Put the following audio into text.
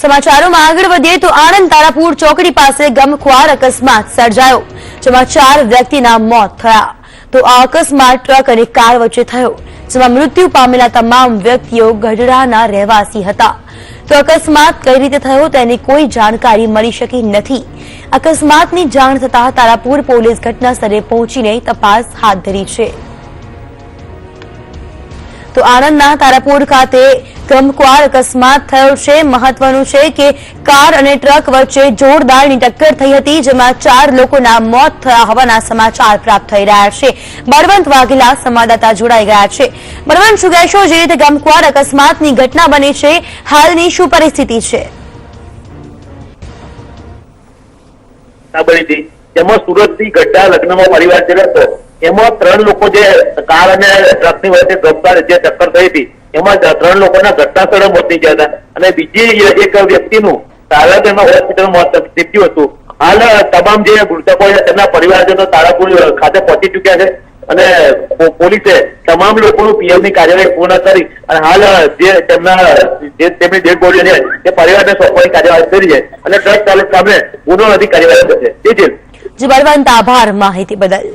સમાચારોમાં આગળ વધીએ તો આણંદ તારાપુર ચોકડી પાસે ગમખ્વાર અકસ્માત સર્જાયો, જેમાં 4 વ્યક્તિના મોત થયા. તો આ અકસ્માત ટ્રક અને કાર વચ્ચે થયો, જેમાં મૃત્યુ પામેલા તમામ વ્યક્તિઓ ગઢડાના રહેવાસી હતા. તો અકસ્માત કઈ રીતે થયો તેની કોઈ જાણકારી મળી શકી નથી. અકસ્માતની જાણ થતાં તારાપુર પોલીસ ઘટના સ્થળે પહોંચીને તપાસ હાથ ધરી છે. તો આણંદના તારાપુર ખાતે ગમખ્વાર અકસ્માત થયો છે. મહત્વનું છે કે કાર અને ટ્રક વચ્ચે જોરદારની ટક્કર થઈ હતી, જેમાં 4 લોકોના મોત થયા હોવાના સમાચાર પ્રાપ્ત થઈ રહ્યા છે. બળવંત વાઘેલા સંવાદદાતા જોડાઈ ગયા છે. બળવંત, શું કહેશો? જે રીતે ગમખ્વાર અકસ્માતની ઘટના બની છે, હાલની શું પરિસ્થિતિ છે? જેમાં સુરતથી ગઢડા લગ્નમાં પરિવાર જતો હતો, એમાં 3 લોકો જે કાર અને ટ્રકની વચ્ચે ગમખ્વાર જે ટક્કર થઈ હતી, એમાં 3 લોકોના ઘટના સ્થળે મોત થઈ ગયા હતા અને બીજી એક વ્યક્તિનું તારાપુર હોસ્પિટલમાં મોત નીપજ્યું હતું. હાલ તમામ જે મૃતકો છે તેમના પરિવારજનો તારાપુર ખાતે પહોંચી ચુક્યા છે અને પોલીસે તમામ લોકોનું પીએમની કાર્યવાહી પૂર્ણ કરી અને હાલ જે તેમની ડેડ બોડી છે તે પરિવારને સોંપવાની કાર્યવાહી કરી છે અને ટ્રક ચાલક સામે ગુનો નોંધી કાર્યવાહી થશે. જી બળવંત, આભાર માહિતી બદલ.